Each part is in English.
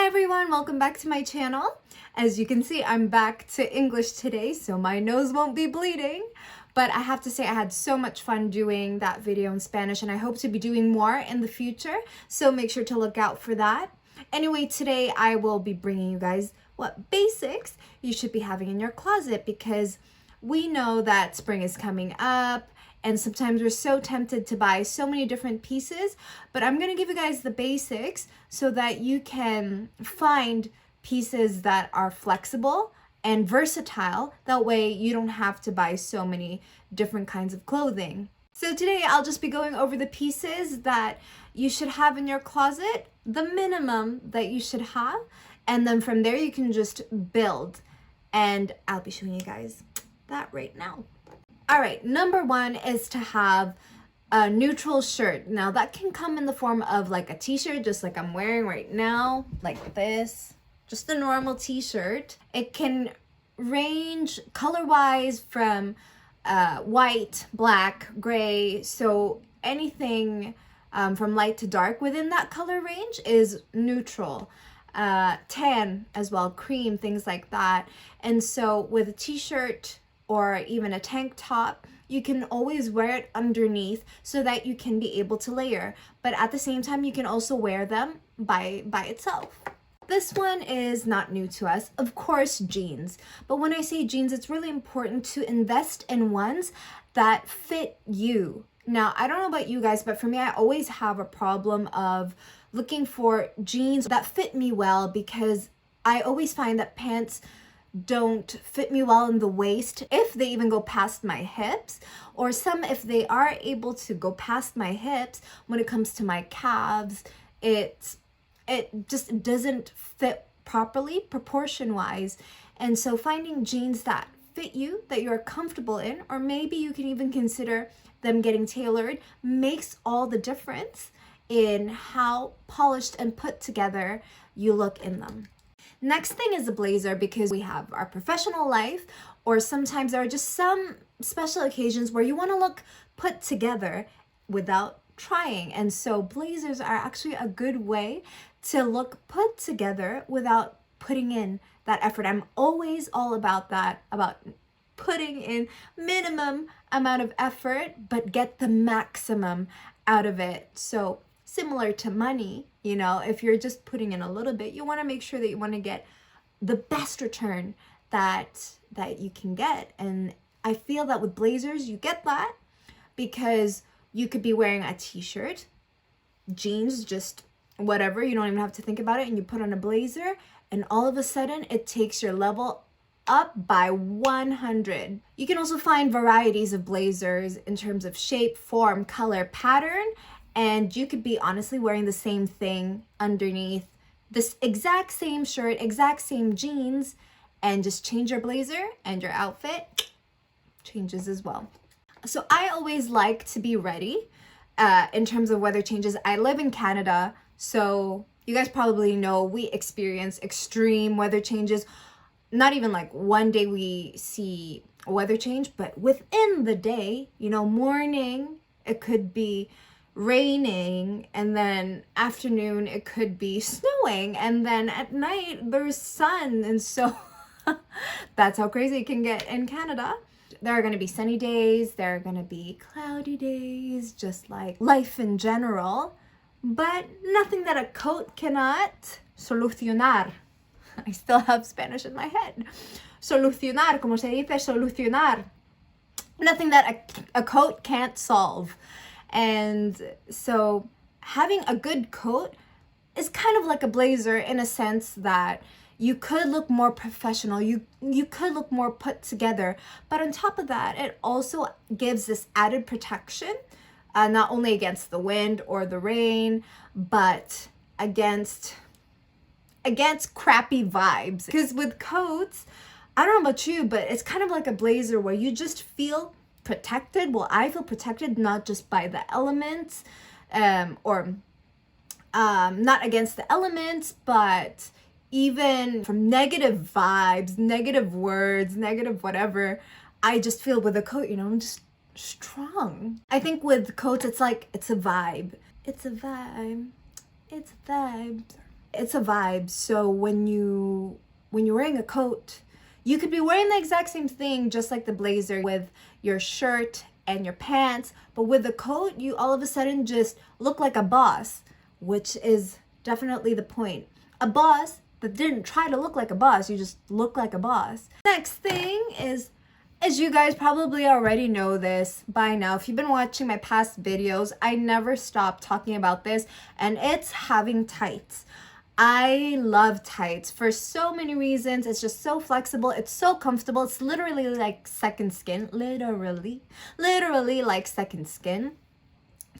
everyone, welcome back to my channel. As you can see, I'm back to English today, so my nose won't be bleeding. But I have to say I had so much fun doing that video in Spanish, and I hope to be doing more in the future, so make sure to look out for that. Anyway, today I will be bringing you guys what basics you should be having in your closet, because we know that spring is coming up, and sometimes we're so tempted to buy so many different pieces, but I'm going to give you guys the basics so that you can find pieces that are flexible and versatile. That way you don't have to buy so many different kinds of clothing. So today I'll just be going over the pieces that you should have in your closet, the minimum that you should have, and then from there you can just build. And I'll be showing you guys that right now. All right, number one is to have a neutral shirt. Now that can come in the form of like a t-shirt, just like I'm wearing right now, like this, just a normal t-shirt. It can range color-wise from white, black, gray, so anything from light to dark within that color range is neutral. Tan as well, cream, things like that. And so with a t-shirt or even a tank top, you can always wear it underneath so that you can be able to layer. But at the same time, you can also wear them by itself. This one is not new to us, of course, jeans. But when I say jeans, it's really important to invest in ones that fit you. Now, I don't know about you guys, but for me, I always have a problem of looking for jeans that fit me well, because I always find that pants don't fit me well in the waist if they even go past my hips, or some if they are able to go past my hips, when it comes to my calves, it just doesn't fit properly proportion wise. And so finding jeans that fit you, that you're comfortable in, or maybe you can even consider them getting tailored, makes all the difference in how polished and put together you look in them. Next thing is a blazer, because we have our professional life, or sometimes there are just some special occasions where you want to look put together without trying. And so blazers are actually a good way to look put together without putting in that effort. I'm always all about that, about putting in minimum amount of effort, but get the maximum out of it. So similar to money, you know, if you're just putting in a little bit, you want to make sure that you want to get the best return that you can get. And I feel that with blazers, you get that, because you could be wearing a t-shirt, jeans, just whatever, you don't even have to think about it, and you put on a blazer, and all of a sudden it takes your level up by 100. You can also find varieties of blazers in terms of shape, form, color, pattern, and you could be honestly wearing the same thing underneath, this exact same shirt, exact same jeans, and just change your blazer and your outfit changes as well. So I always like to be ready in terms of weather changes. I live in Canada, so you guys probably know we experience extreme weather changes. Not even like one day we see a weather change, but within the day, you know, morning, it could be raining, and then afternoon it could be snowing, and then at night there's sun. And so that's how crazy it can get in Canada. There are going to be sunny days, there are going to be cloudy days, just like life in general, but nothing that a coat cannot solucionar. I still have Spanish in my head. Solucionar, como se dice solucionar. Nothing that a coat can't solve. And so having a good coat is kind of like a blazer, in a sense that you could look more professional, you could look more put together, but on top of that, it also gives this added protection, not only against the wind or the rain, but against crappy vibes. Because with coats, I don't know about you, but it's kind of like a blazer where you just feel protected. Well, I feel protected not just by the elements, or not against the elements, but even from negative vibes, negative words, negative whatever. I just feel with a coat, you know, I'm just strong. I think with coats, it's like, it's a vibe. It's a vibe. It's a vibe. it's a vibe. So when you're wearing a coat, you could be wearing the exact same thing, just like the blazer, with your shirt and your pants, but with the coat, you all of a sudden just look like a boss, which is definitely the point. A boss that didn't try to look like a boss, you just look like a boss. Next thing is, as you guys probably already know this by now, if you've been watching my past videos, I never stop talking about this, and it's having tights. I love tights for so many reasons. It's just so flexible. It's so comfortable. It's literally like second skin. Literally like second skin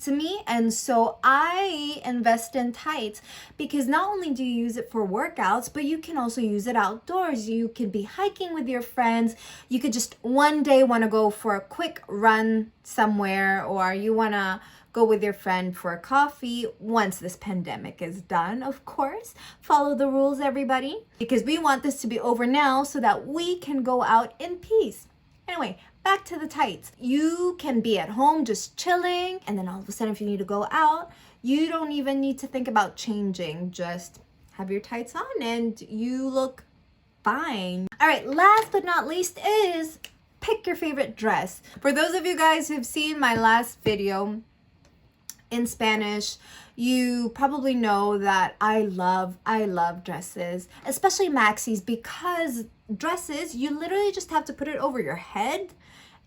to me. And so I invest in tights because not only do you use it for workouts, but you can also use it outdoors. You could be hiking with your friends. You could just one day want to go for a quick run somewhere, or you want to go with your friend for a coffee once this pandemic is done, of course. Follow the rules, everybody, because we want this to be over now so that we can go out in peace. Anyway, back to the tights. You can be at home just chilling, and then all of a sudden if you need to go out, you don't even need to think about changing. Just have your tights on and you look fine. All right, last but not least is pick your favorite dress. For those of you guys who've seen my last video in Spanish, you probably know that I love dresses, especially maxis, because dresses, you literally just have to put it over your head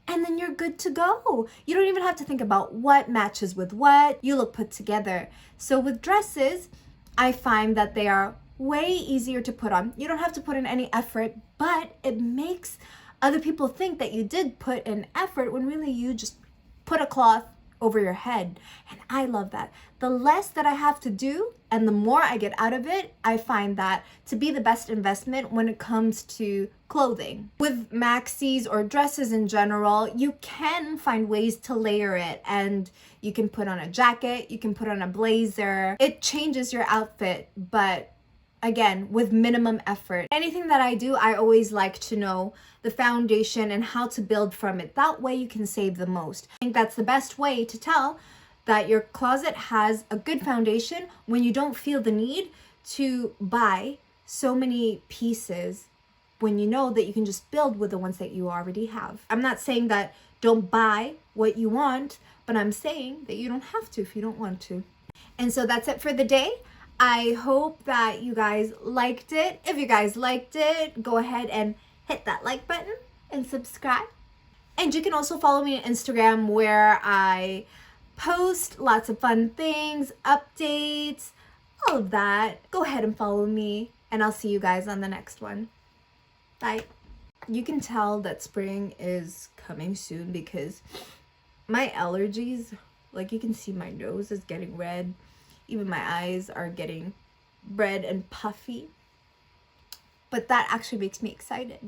and then you're good to go. You don't even have to think about what matches with what. You look put together. So with dresses, I find that they are way easier to put on. You don't have to put in any effort, but it makes other people think that you did put in effort when really you just put a cloth over your head. And I love that. The less that I have to do and the more I get out of it, I find that to be the best investment when it comes to clothing. With maxis or dresses in general, you can find ways to layer it, and you can put on a jacket, you can put on a blazer. It changes your outfit, but again, with minimum effort. Anything that I do, I always like to know the foundation and how to build from it. That way you can save the most. I think that's the best way to tell that your closet has a good foundation, when you don't feel the need to buy so many pieces, when you know that you can just build with the ones that you already have. I'm not saying that don't buy what you want, but I'm saying that you don't have to if you don't want to. And so that's it for the day. I hope that you guys liked it. If you guys liked it, go ahead and hit that like button and subscribe. And you can also follow me on Instagram, where I post lots of fun things, updates, all of that. Go ahead and follow me, and I'll see you guys on the next one. Bye. You can tell that spring is coming soon because my allergies, like you can see my nose is getting red. Even my eyes are getting red and puffy. But that actually makes me excited.